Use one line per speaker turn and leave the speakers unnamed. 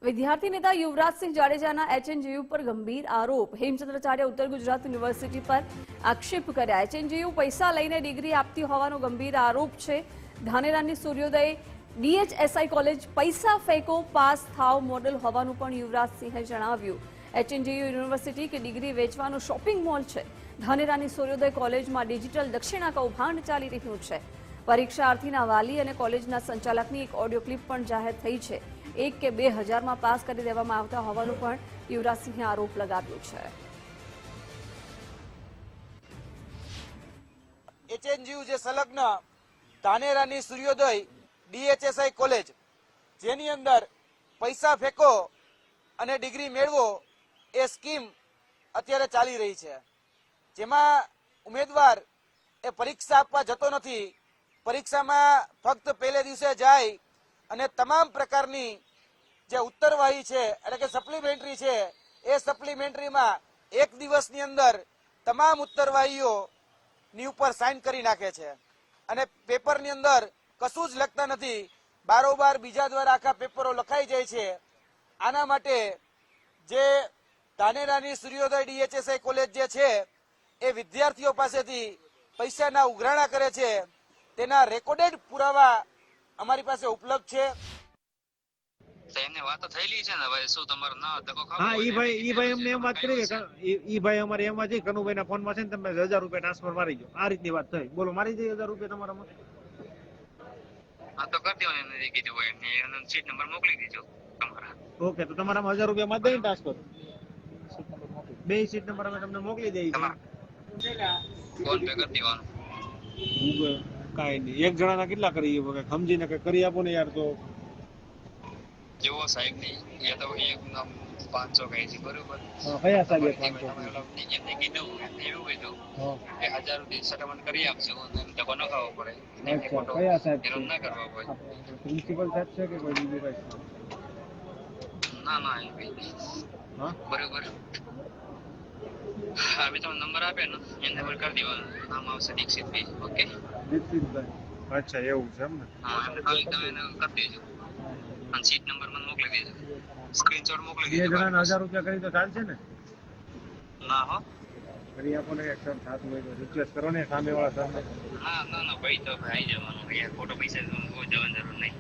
વિદ્યાર્થી નેતા યુવરાજસિંહ જાડેજાના એચએનજીયુ પર ગંભીર આરોપ. હેમચંદ્રાચાર્ય ઉત્તર ગુજરાત યુનિવર્સિટી પર આક્ષેપ કર્યા. એચએનજીયુ પૈસા લઈને ડિગ્રી આપતી હોવાનો ગંભીર આરોપ છે. ધાનેરાની સૂર્યોદય ડીએચએસઆઈ કોલેજ પૈસા ફેંકો પાસ થાવ મોડેલ હોવાનું પણ યુવરાજસિંહે જણાવ્યું. એચએનજીયુ યુનિવર્સિટી કે ડિગ્રી વેચવાનો શોપિંગ મોલ છે. ધાનેરાની સૂર્યોદય કોલેજમાં ડિજિટલ દક્ષિણા કૌભાંડ ચાલી રહ્યું છે. પરીક્ષાર્થીના વાલી અને કોલેજના સંચાલકની એક ઓડિયો ક્લિપ પણ જાહેર થઈ છે. 1 કે 2 હજારમાં પાસ કરી દેવામાં આવતા હોવાનું પણ યુવરાજસિંહે આરોપ લગાવ્યો છે.
એચએનજીયુ જે સંલગ્ન ધાનેરાની સૂર્યોદય ડીએચએસઆઈ કોલેજ જેની અંદર પૈસા ફેંકો અને ડિગ્રી મેળવો એ સ્કીમ અત્યારે ચાલી રહી છે, જેમાં ઉમેદવાર એ પરીક્ષા આપવા જતો નથી. પરીક્ષામાં ફક્ત પહેલે દિવસે જાય અને તમામ પ્રકારની જે ઉત્તરવાહી છે એટલે કે સપ્લિમેન્ટરી છે એ સપ્લિમેન્ટરીમાં એક દિવસની અંદર તમામ ઉત્તરવાહીઓની ઉપર સાઇન કરી નાખે છે અને પેપરની અંદર કશું જ લખતા નથી. બારોબાર બીજા દ્વારા આખા પેપરો લખાઈ જાય છે. આના માટે જે ધાનેરાની સૂર્યોદય ડીએચએસઆઈ કોલેજ જે છે એ વિદ્યાર્થીઓ પાસેથી પૈસાના ઉઘરાણા કરે છે. તેના રેકોર્ડેડ પુરાવા અમારી પાસે ઉપલબ્ધ છે.
એમને વાતો થયેલી છે ને ભાઈ, શું તમારો ના ધક્કો ખાવો?
હા, ઈ ભાઈ અમને એમ વાત કરી કે ઈ ભાઈ અમારે એમાં છે કનુભાઈ ના ફોન માં છે ને તમે 1000 રૂપિયા ટ્રાન્સફર મારી દો, આ રીતની વાત થઈ. બોલો, મારી દે 1000 રૂપિયા તમારામાં?
હા તો કરી દેવાનું, એમને કીધું હોય એને સીટ નંબર મોકલી દેજો તમારા.
ઓકે, તો તમારામાં 1000 રૂપિયા માં દઈ ટ્રાન્સફર. બે સીટ નંબર અમે તમને મોકલી દઈએ છીએ.
ફોન પે કરી દેવાનું.
ગૂગલ કાઈ નહીં, એક જણાના કેટલા કરીએ સમજીને કે કરી આપો ને યાર. તો
જેવો સાહેબ નહીં એ તો એક નામ 500 કહે છે, બરોબર?
કયા સાહેબ?
એમને કીધું, એમને એવું કીધું કે 1000 રૂપિયા સેટલમેન્ટ કરી આપજો, એમ ધક્કો ન ખાવો પડે. એમને ખોટો
કયા સાહેબ?
વિરોધ ના કરવા પડે.
પ્રિન્સિપલ સાહેબ છે કે કોઈ બીજું કઈ?
ના એ કઈ નહીં.
હા,
બરોબર. હા, તમે નંબર આપે ને એને પર કરી દેવાનું. નામ આવશે દીક્ષિતભાઈ. ઓકે,
દીક્ષિતભાઈ. અચ્છા, એવું છે એમ ને?
હા, એમને ખાલી તમે એને કરી દેજો અને સીટ નંબર મને મોકલી દેજો, સ્ક્રીનશોટ મોકલી
બે
દેજો.
જણાના 1000 રૂપિયા કરી તો ચાલશે ને?
ના હો,
કરી આપો ને, એક સર થતું હોય તો રિક્વેસ્ટ કરો ને સામે વાળા સરને.
ના ભાઈ, તો ભાઈ આવી જવાનું. ખોટો પૈસા જવાની જરૂર નહીં.